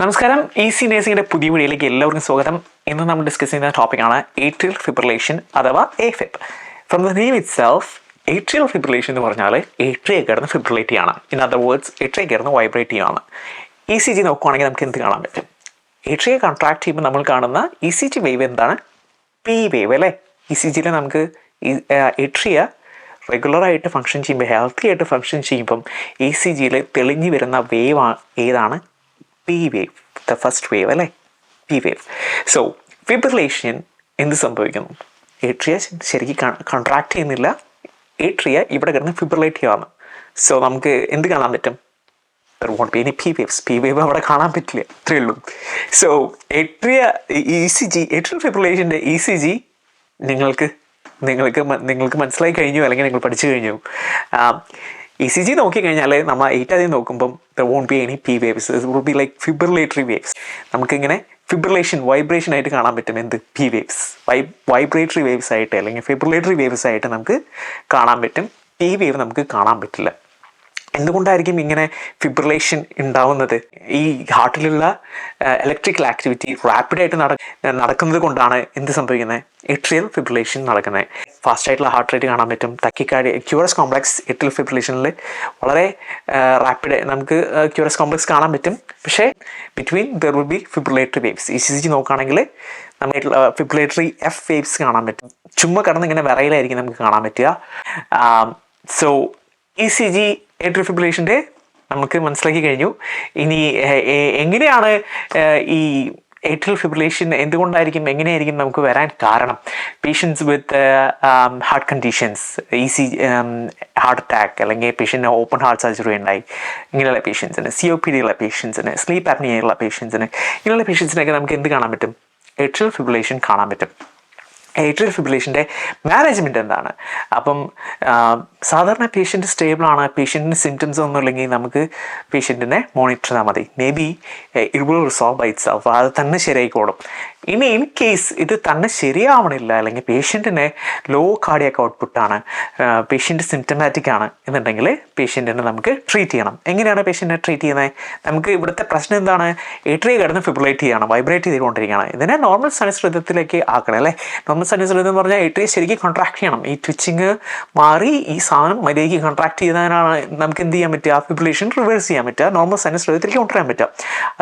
നമസ്കാരം. ഈസി നേഴ്സിംഗിന്റെ പുതിയ വീഡിയോയിലേക്ക് എല്ലാവർക്കും സ്വാഗതം. ഇന്ന് നമ്മൾ ഡിസ്കസ് ചെയ്യുന്ന ടോപ്പിക്കാണ് ഏട്രിയൽ ഫിബ്രിലേഷൻ അഥവാ AFib. From the name it self, atrial fibrillation എന്ന് പറഞ്ഞാൽ ഏട്രിയ കിടന്ന് ഫിബ്രിലേറ്റ് ചെയ്യാണ്. ഇൻ അതർ വേർഡ്സ്, ഏട്രിയ കിടന്ന് വൈബ്രേറ്റ് ചെയ്യാണ്. ECG നോക്കുവാണെങ്കിൽ നമുക്ക് എന്ത് കാണാൻ പറ്റും? ഏട്രിയ കോൺട്രാക്ട് ചെയ്യുമ്പോൾ നമ്മൾ കാണുന്ന ECG വേവ് എന്താണ്? P വേവ് അല്ലേ? ECGയിൽ നമുക്ക് ഏട്രിയ റെഗുലറായിട്ട് ഫങ്ഷൻ ചെയ്യുമ്പോൾ, ഹെൽത്തി ആയിട്ട് ഫങ്ഷൻ ചെയ്യുമ്പം ECGയിൽ തെളിഞ്ഞു വരുന്ന വേവ് ഏതാണ്? P wave, the first wave അല്ലേ? P wave. So ഫിബ്രിലേഷൻ എന്ത് സംഭവിക്കുന്നു? ഏട്രിയ ശരിക്കും കോൺട്രാക്ട് ചെയ്യുന്നില്ല, ഏട്രിയ ഇവിടെ കിടന്ന് ഫിബ്രിലേറ്റ് ചെയ്യുകയാണ്. സോ നമുക്ക് എന്ത് കാണാൻ പറ്റും? There won't be any P waves. P wave അവിടെ കാണാൻ പറ്റില്ല, ഇത്രയേ ഉള്ളൂ. സോ ഏട്രിയൽ ഫിബ്രിലേഷൻ്റെ ECG നിങ്ങൾക്ക് മനസ്സിലായി കഴിഞ്ഞു, അല്ലെങ്കിൽ നിങ്ങൾ പഠിച്ചു കഴിഞ്ഞു. ECG നോക്കിക്കഴിഞ്ഞാൽ നമ്മൾ ഏറ്റവും നോക്കുമ്പം there won't be any P waves. It will be like fibrillatory waves. നമുക്കിങ്ങനെ വൈബ്രേഷൻ ആയിട്ട് കാണാൻ പറ്റും. എന്ത്? P waves. വൈബ്രേറ്ററി വേവ്സ് ആയിട്ട് അല്ലെങ്കിൽ ഫിബ്രിലേറ്ററി വേവ്സ് ആയിട്ട് നമുക്ക് കാണാൻ പറ്റും. P wave നമുക്ക് കാണാൻ പറ്റില്ല. എന്തുകൊണ്ടായിരിക്കും ഇങ്ങനെ ഫിബ്രിലേഷൻ ഉണ്ടാവുന്നത്? ഈ ഹാർട്ടിലുള്ള ഇലക്ട്രിക്കൽ ആക്ടിവിറ്റി റാപ്പിഡായിട്ട് നടക്കുന്നത് കൊണ്ടാണ് എന്ത് സംഭവിക്കുന്നത്? ഏട്രിയൽ ഫിബ്രിലേഷൻ നടക്കുന്നത്. ഫാസ്റ്റ് ആയിട്ടുള്ള ഹാർട്ട് റേറ്റ് കാണാൻ പറ്റും. ടക്കിക്കാർഡിയ, ക്യൂറസ് കോംപ്ലക്സ് ഏട്രിയൽ ഫിബ്രിലേഷനിൽ വളരെ റാപ്പിഡ് നമുക്ക് ക്യൂറസ് കോംപ്ലക്സ് കാണാൻ പറ്റും. പക്ഷേ between there will be ഫിബ്രിലേറ്ററി waves. ECG നോക്കുകയാണെങ്കിൽ നമുക്ക് ഫിബ്രിലേറ്ററി F വേവ്സ് കാണാൻ പറ്റും. ചുമ്മാ കിടന്ന് ഇങ്ങനെ വിറയിലായിരിക്കും നമുക്ക് കാണാൻ പറ്റുക. സോ ECG ഏട്രിയൽ ഫിബ്രിലേഷൻ്റെ നമുക്ക് മനസ്സിലാക്കി കഴിഞ്ഞു. ഇനി എങ്ങനെയാണ് ഈ ഏട്രിയൽ ഫിബ്രിലേഷൻ എങ്ങനെയായിരിക്കും നമുക്ക് വരാൻ കാരണം? പേഷ്യൻസ് വിത്ത് ഹാർട്ട് കണ്ടീഷൻസ്, ഹാർട്ട് അറ്റാക്ക്, അല്ലെങ്കിൽ പേഷ്യൻറ്റിന് ഓപ്പൺ ഹാർട്ട് സർജറി ഉണ്ടായി, ഇങ്ങനെയുള്ള പേഷ്യൻസിന്, COPD ഉള്ള പേഷ്യൻസിന്, സ്ലീപ്പ് ആപ്നിയ ഉള്ള പേഷ്യൻസിന്, ഇങ്ങനെയുള്ള പേഷ്യൻസിനൊക്കെ നമുക്ക് എന്ത് കാണാൻ പറ്റും? ഏട്രിയൽ ഫിബ്രിലേഷൻ കാണാൻ പറ്റും. ഏട്രിയൽ ഫിബ്രിലേഷൻ്റെ മാനേജ്മെൻറ്റ് എന്താണ്? അപ്പം സാധാരണ പേഷ്യൻ്റ് സ്റ്റേബിളാണ്, പേഷ്യൻറ്റിന് സിംറ്റംസ് ഒന്നും ഇല്ലെങ്കിൽ നമുക്ക് പേഷ്യൻറ്റിനെ മോണിറ്റർ ചെയ്താൽ മതി. Maybe it will resolve by itself. അത് തന്നെ ശരിയായിക്കോളും. ഇനി ഇൻ കേസ് ഇത് തന്നെ ശരിയാവണില്ല, അല്ലെങ്കിൽ പേഷ്യൻറ്റിന് ലോ കാർഡിയാക് ഔട്ട്പുട്ടാണ്, പേഷ്യൻ്റ് സിംറ്റമാറ്റിക് ആണ് എന്നുണ്ടെങ്കിൽ പേഷ്യൻറ്റിനെ നമുക്ക് ട്രീറ്റ് ചെയ്യണം. എങ്ങനെയാണ് പേഷ്യൻറ്റിനെ ട്രീറ്റ് ചെയ്യുന്നത്? നമുക്ക് ഇവിടുത്തെ പ്രശ്നം എന്താണ്? ഏട്രിയ കിടന്ന് ഫിബ്രിലേറ്റ് ചെയ്യണം, വൈബ്രേറ്റ് ചെയ്തുകൊണ്ടിരിക്കുകയാണ്. ഇതിനെ നോർമൽ സൈനസ് റിതത്തിലേക്ക് ആക്കണം അല്ലേ? നോർമൽ സൈനസ് റിതം എന്ന് പറഞ്ഞാൽ ഏട്രിയ ശരിക്കും കോൺട്രാക്ട് ചെയ്യണം. ഈ ട്വിച്ചിങ് മാറി ഈ സാധനം മര്യാദയ്ക്ക് കോൺട്രാക്ട് ചെയ്താലാണ് നമുക്ക് എന്ത് ചെയ്യാൻ പറ്റുക? ഫിബ്രിലേഷൻ റിവേഴ്സ് ചെയ്യാൻ പറ്റുക, നോർമൽ സൈനസ് റിതത്തിലേക്ക് കൊണ്ടുവരാൻ പറ്റുക.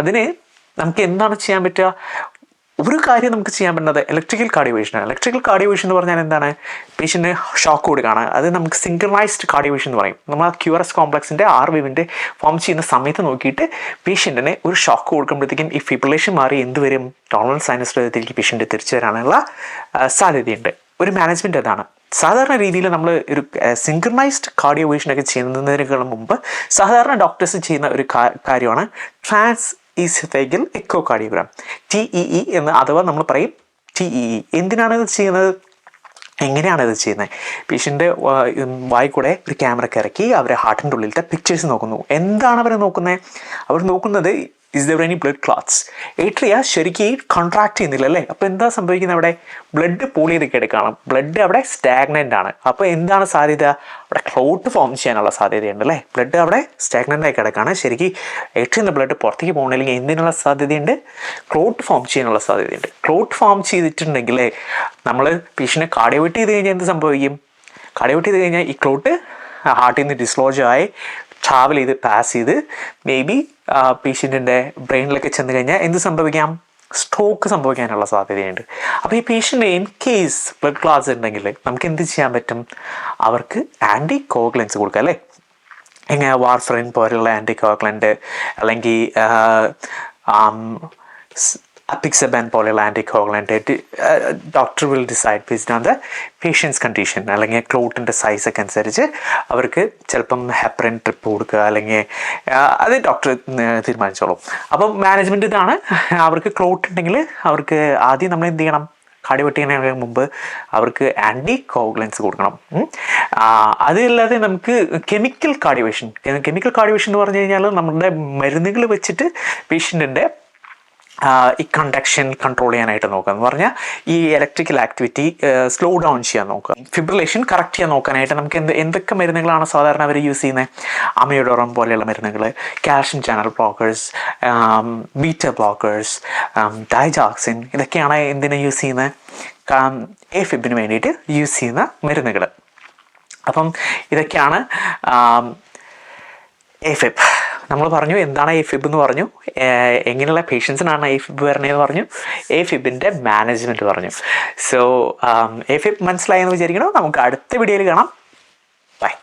അതിന് നമുക്ക് എന്താണ് ചെയ്യാൻ പറ്റുക? ഒരു കാര്യം നമുക്ക് ചെയ്യാൻ പറ്റുന്നത് ഇലക്ട്രിക്കൽ കാർഡിയോവേഷനാണ്. ഇലക്ട്രിക്കൽ കാർഡിയോവേഷൻ എന്ന് പറഞ്ഞാൽ എന്താണ്? പേഷ്യൻറ്റിന് ഷോക്ക് കൊടുക്കുകയാണ്. അത് നമുക്ക് സിങ്ക്രണൈസ്ഡ് കാർഡിയോവേഷൻ എന്ന് പറയും. നമ്മൾ ആ ക്യൂറസ് കോംപ്ലക്സിൻ്റെ R വേവിൻ്റെ ഫോം ചെയ്യുന്ന സമയത്ത് നോക്കിയിട്ട് പേഷ്യൻറ്റിന് ഒരു ഷോക്ക് കൊടുക്കുമ്പോഴത്തേക്കും ഈ ഫിബ്രിലേഷൻ മാറി എന്ത് വരും? നോർമൽ സൈനസ് റിതത്തിലേക്ക് പേഷ്യൻറ്റ് തിരിച്ചു വരാനുള്ള സാധ്യതയുണ്ട്. ഒരു മാനേജ്മെൻറ്റ് അതാണ്. സാധാരണ രീതിയിൽ നമ്മൾ ഒരു സിങ്ക്രണൈസ്ഡ് കാർഡിയോവേഷനൊക്കെ ചെയ്യുന്നതിനേക്കാൾ മുമ്പ് സാധാരണ ഡോക്ടേഴ്സ് ചെയ്യുന്ന ഒരു കാര്യമാണ് ട്രാൻസ് ഈസോഫേഗൽ എക്കോകാർഡിയോഗ്രാം, TEE എന്ന് അഥവാ നമ്മൾ പറയും TEE. എന്തിനാണ് ഇത് ചെയ്യുന്നത്? എങ്ങനെയാണ് ഇത് ചെയ്യുന്നത്? പേഷ്യൻ്റെ വായി കൂടെ ഒരു ക്യാമറയ്ക്ക് ഇറക്കി അവരെ ഹാർട്ടിൻ്റെ ഉള്ളിലത്തെ പിക്ചേഴ്സ് നോക്കുന്നു. എന്താണ് അവർ നോക്കുന്നത്? അവർ നോക്കുന്നത് is there any blood clots? Atria ശരിക്കും കോൺട്രാക്ട് ചെയ്യുന്നില്ല അല്ലേ? അപ്പോൾ എന്താ സംഭവിക്കുന്നത്? അവിടെ ബ്ലഡ് പൂൾ ചെയ്ത് കിടക്കണം, ബ്ലഡ് അവിടെ സ്റ്റാഗ്നൻ്റ് ആണ്. അപ്പോൾ എന്താണ് സാധ്യത? അവിടെ ക്ലോട്ട് ഫോം ചെയ്യാനുള്ള സാധ്യതയുണ്ട് അല്ലേ? ബ്ലഡ് അവിടെ സ്റ്റാഗ്നൻ്റ് ആയി കിടക്കുകയാണ്. ശരിക്കും ഏട്രിയിൽ നിന്ന് ബ്ലഡ് പുറത്തേക്ക് പോകണമെങ്കിൽ എന്തിനുള്ള സാധ്യതയുണ്ട്? ക്ലോട്ട് ഫോം ചെയ്യാനുള്ള സാധ്യതയുണ്ട്. ക്ലോട്ട് ഫോം ചെയ്തിട്ടുണ്ടെങ്കിൽ നമ്മൾ പേഷ്യനെ കാർഡിയോവേറ്റ് ചെയ്ത് കഴിഞ്ഞാൽ എന്ത് സംഭവിക്കും? കാർഡിയോവേറ്റ് ചെയ്ത് കഴിഞ്ഞാൽ ഈ ക്ലോട്ട് ഹാർട്ടിൽ നിന്ന് ഡിസ്ലോജ് ആയി ട്രാവൽ ചെയ്ത് പാസ് ചെയ്ത് മേ ബി പേഷ്യൻറ്റിൻ്റെ ബ്രെയിനിലൊക്കെ ചെന്ന് കഴിഞ്ഞാൽ എന്ത് സംഭവിക്കാം? സ്ട്രോക്ക് സംഭവിക്കാനുള്ള സാധ്യതയുണ്ട്. അപ്പോൾ ഈ patient in case blood clots ഉണ്ടെങ്കിൽ നമുക്ക് എന്ത് ചെയ്യാൻ പറ്റും? അവർക്ക് ആൻറ്റി കോഗുലൻസ് കൊടുക്കുക അല്ലേ? എങ്ങനെ? വാർഫറിൻ പോലുള്ള ആൻറ്റി കോഗുലൻ്റ്, അല്ലെങ്കിൽ അപ്പിക്സബാൻ പോലെയുള്ള anticoagulant. Doctor will decide based on the patient's condition, അല്ലെങ്കിൽ ക്ലോട്ടിൻ്റെ സൈസൊക്കെ അനുസരിച്ച് അവർക്ക് ചിലപ്പം ഹെപ്പറിൻ ട്രിപ്പ് കൊടുക്കുക, അല്ലെങ്കിൽ അത് ഡോക്ടർ തീരുമാനിച്ചോളും. അപ്പം മാനേജ്മെൻറ്റ് ഇതാണ്. അവർക്ക് ക്ലോട്ട് ഉണ്ടെങ്കിൽ അവർക്ക് ആദ്യം നമ്മൾ എന്ത് ചെയ്യണം? കാർഡിയോവേറ്റ് ചെയ്യുന്നതിന് മുമ്പ് അവർക്ക് ആൻറ്റി കോഗുലൻസ് കൊടുക്കണം. അതല്ലാതെ നമുക്ക് കെമിക്കൽ കാർഡിയോവേഷൻ എന്ന് പറഞ്ഞു കഴിഞ്ഞാൽ നമ്മുടെ മരുന്നുകൾ വെച്ചിട്ട് പേഷ്യൻറ്റിൻ്റെ ഈ കണ്ടക്ഷൻ കൺട്രോൾ ചെയ്യാനായിട്ട് നോക്കുക എന്ന് പറഞ്ഞാൽ ഈ ഇലക്ട്രിക്കൽ ആക്ടിവിറ്റി സ്ലോ ഡൗൺ ചെയ്യാൻ നോക്കുക. ഫിബ്രിലേഷൻ കറക്റ്റ് ചെയ്യാൻ നോക്കാനായിട്ട് നമുക്ക് എന്തൊക്കെ മരുന്നുകളാണ് സാധാരണ അവർ യൂസ് ചെയ്യുന്നത്? അമയോഡോറം പോലെയുള്ള മരുന്നുകൾ, calcium channel blockers, beta blockers, digoxin, ഇതൊക്കെയാണ് എന്തിനാണ് യൂസ് ചെയ്യുന്നത്? AFib വേണ്ടിയിട്ട് യൂസ് ചെയ്യുന്ന മരുന്നുകൾ. അപ്പം ഇതൊക്കെയാണ് AFib. നമ്മൾ പറഞ്ഞു എന്താണ് AFib എന്ന് പറഞ്ഞു, എങ്ങനെയുള്ള പേഷ്യൻസിനാണ് AFib വരണതെന്ന് പറഞ്ഞു, AFibൻ്റെ മാനേജ്മെൻറ്റ് പറഞ്ഞു. സോ AFib മനസ്സിലായെന്ന് വിചാരിക്കണം. നമുക്ക് അടുത്ത വീഡിയോയിൽ കാണാം. ബൈ.